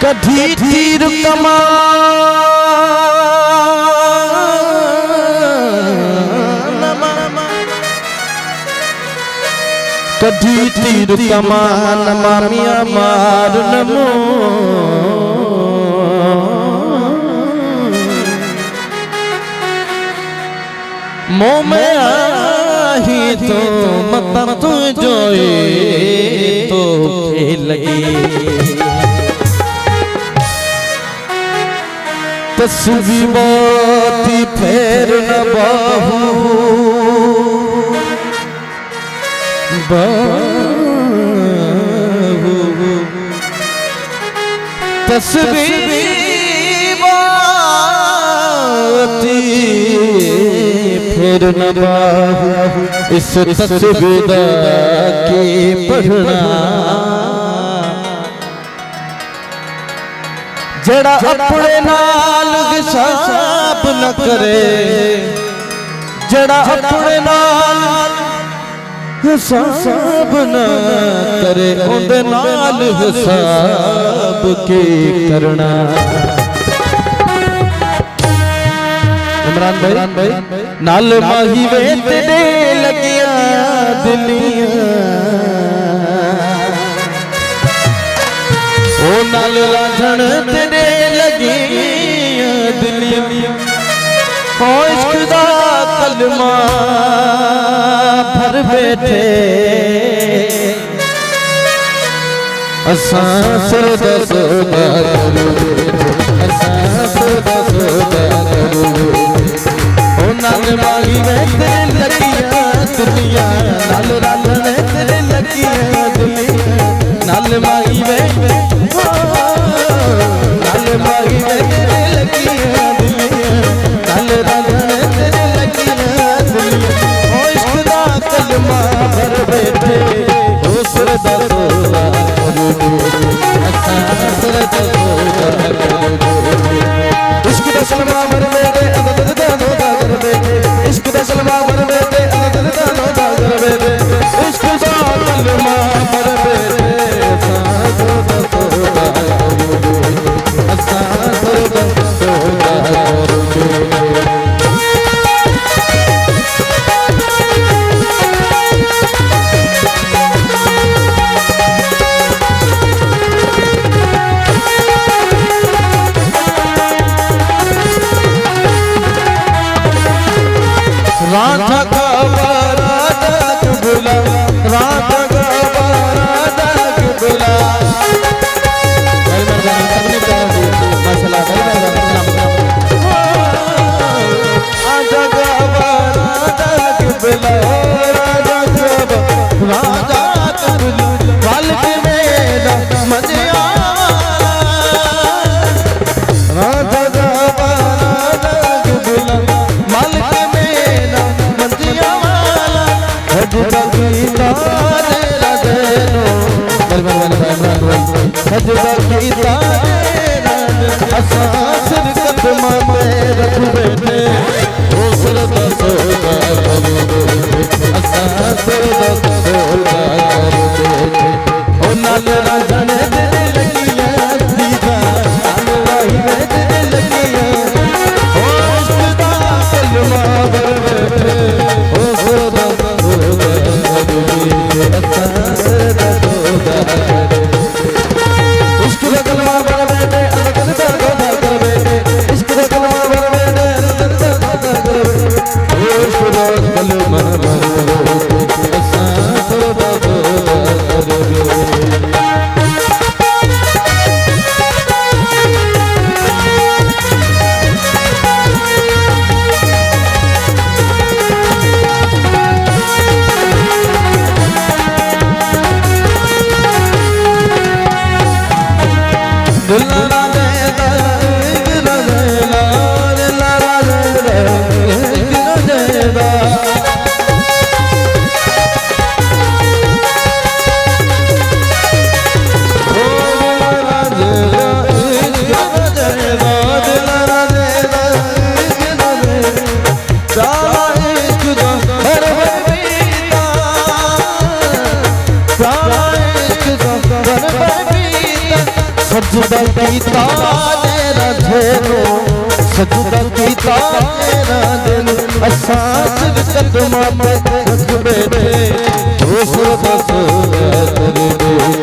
कधी तीर कधी तीर कमान मामिया मार नमो मोह में आही तो मत तू जोए तो खेल लगी तस्वीर मोती फेर न बाहू तस्वीर मोती फेर न बाहू इस तस्वीर की पढ़ना जड़ा अपने नाल हिसाब न करे जड़ा अपने नाल हिसाब न करे उनदे नाल हिसाब के करना। इमरान भाई नाल माही वे तेरे लगिया दिलियां ओ नाल रांझण तेरे लगी दिलियां ओ इश्क दा कलमा भर बैठे असां सिर दा सौदा करूं असां सिर दा सौदा करूं ओ नाल माही वे तेरे लगिया दिलियां नाल रांझण तेरे लगिया दिलियां नाल माही वे नाल माही वे तेरे लगिया दिलियां नाल रांझण तेरे लगिया दिलियां ओ इश्क दा कलमा भर बैठे ओ सिर दा सौदा करूं असां सिर दा सौदा करूं इश्क दा कलमा भर बैठे अदद दा सौदा कर बैठे इश्क दा कलमा भर बैठे अदद दा सौदा कर बैठे इश्क दा कलमा भर बैठे राधा का बारादा बुला राधा का बारादा बुला माशाल्लाह राधा का बारादा बुला राधा का राधा बुला वालिद मेरा मदिया राधा का बारादा बुला मालिक हजदा की तारे रदनो हजदा की तारे असां सिर कदमा में रख बैठे ओ सिर दा सौदा करूं असां सिर दा सौदा करूं ओ नाल रांझण तेरे लगिया दीदा नाल माही वे तेरे लगिया ओ इश्क दा कलमा भर बैठे ओ सिर दा इश्क दा कलमा भर बैठे अदद दा सौदा कर बैठे इश्क दा कलमा भर बैठे अदद दा सौदा कर बैठे इश्क दा कलमा भर बैठे असां सौदा करूं सजदा कीता तेरा जेनू सजदा कीता तेरा जेनू असां सिर कदमां ते रख बैठे हुस्न दा सूरत तेरे